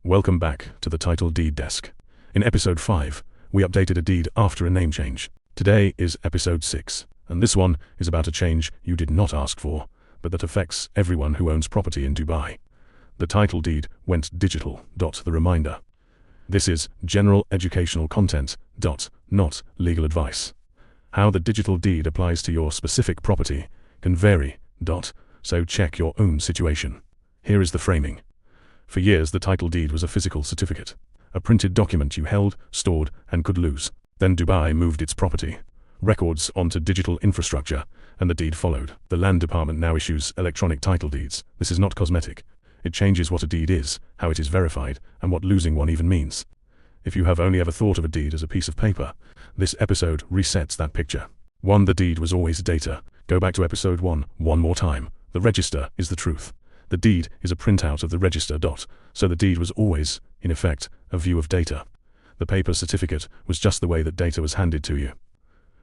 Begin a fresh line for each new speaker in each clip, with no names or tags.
Welcome back to the Title Deed Desk. In episode 5, we updated a deed after a name change. Today is episode 6, and this one is about a change you did not ask for, but that affects everyone who owns property in Dubai. The title deed went digital. The reminder. This is general educational content. Not legal advice. How the digital deed applies to your specific property can vary. So check your own situation. Here is the framing. For years, the title deed was a physical certificate, a printed document you held, stored, and could lose. Then Dubai moved its property records onto digital infrastructure, and the deed followed. The land department now issues electronic title deeds. This is not cosmetic. It changes what a deed is, how it is verified, and what losing one even means. If you have only ever thought of a deed as a piece of paper, this episode resets that picture. 1. The deed was always data. Go back to episode 1 one more time. The register is the truth. The deed is a printout of the register. So the deed was always, in effect, a view of data. The paper certificate was just the way that data was handed to you.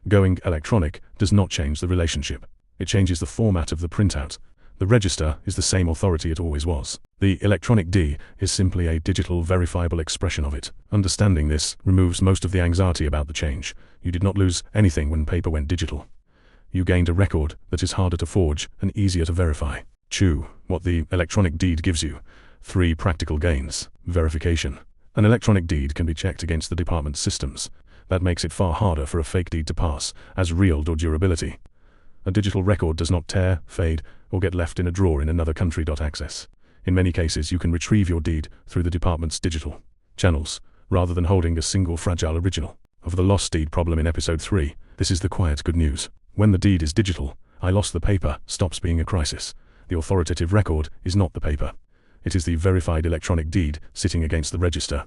Going electronic does not change the relationship. It changes the format of the printout. The register is the same authority it always was. The electronic deed is simply a digital verifiable expression of it. Understanding this removes most of the anxiety about the change. You did not lose anything when paper went digital. You gained a record that is harder to forge and easier to verify. Chew what the electronic deed gives you. 3 practical gains. Verification. An electronic deed can be checked against the department's systems. That makes it far harder for a fake deed to pass as real or durability. A digital record does not tear, fade, or get left in a drawer in another country. Access. In many cases, you can retrieve your deed through the department's digital channels, rather than holding a single fragile original. Of the lost deed problem in episode 3, this is the quiet good news. When the deed is digital, I lost the paper stops being a crisis. The authoritative record is not the paper. It is the verified electronic deed sitting against the register.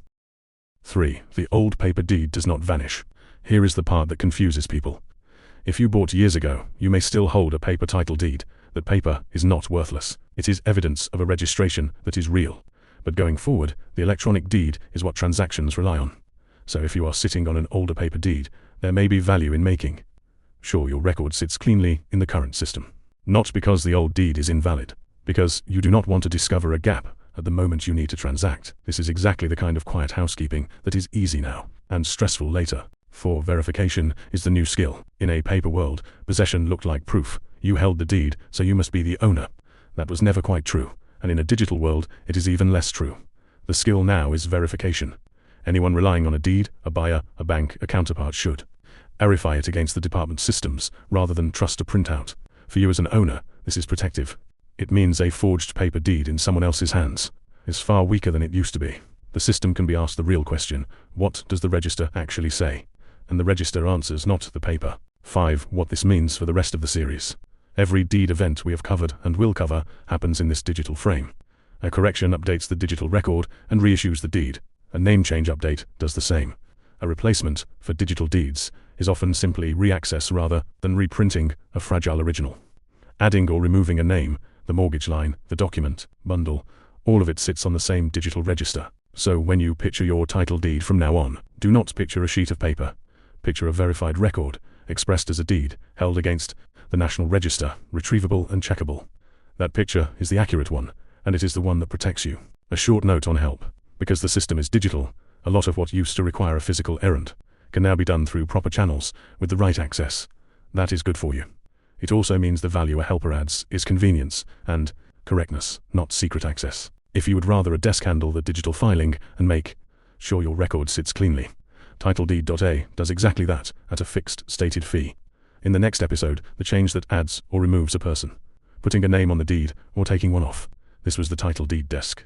3. The old paper deed does not vanish. Here is the part that confuses people. If you bought years ago, you may still hold a paper title deed. That paper is not worthless. It is evidence of a registration that is real. But going forward, the electronic deed is what transactions rely on. So if you are sitting on an older paper deed, there may be value in making sure your record sits cleanly in the current system. Not because the old deed is invalid, because you do not want to discover a gap at the moment you need to transact. This is exactly the kind of quiet housekeeping that is easy now and stressful later. 4. Verification is the new skill. In a paper world, possession looked like proof. You held the deed, so you must be the owner. That was never quite true, and in a digital world, it is even less true. The skill now is verification. Anyone relying on a deed, a buyer, a bank, a counterpart should verify it against the department systems rather than trust a printout. For you as an owner, this is protective. It means a forged paper deed in someone else's hands is far weaker than it used to be. The system can be asked the real question: what does the register actually say? And the register answers, not the paper. 5. What this means for the rest of the series. Every deed event we have covered and will cover happens in this digital frame. A correction updates the digital record and reissues the deed. A name change update does the same. A replacement for digital deeds is often simply re-access rather than reprinting a fragile original. Adding or removing a name, the mortgage line, the document, bundle, all of it sits on the same digital register. So when you picture your title deed from now on, do not picture a sheet of paper. Picture a verified record, expressed as a deed, held against the National Register, retrievable and checkable. That picture is the accurate one, and it is the one that protects you. A short note on help. Because the system is digital, a lot of what used to require a physical errand can now be done through proper channels with the right access. That is good for you. It also means the value a helper adds is convenience and correctness, not secret access. If you would rather a desk handle the digital filing and make sure your record sits cleanly, TitleDeed.ae does exactly that at a fixed, stated fee. In the next episode, the change that adds or removes a person, putting a name on the deed or taking one off. This was the Title Deed Desk.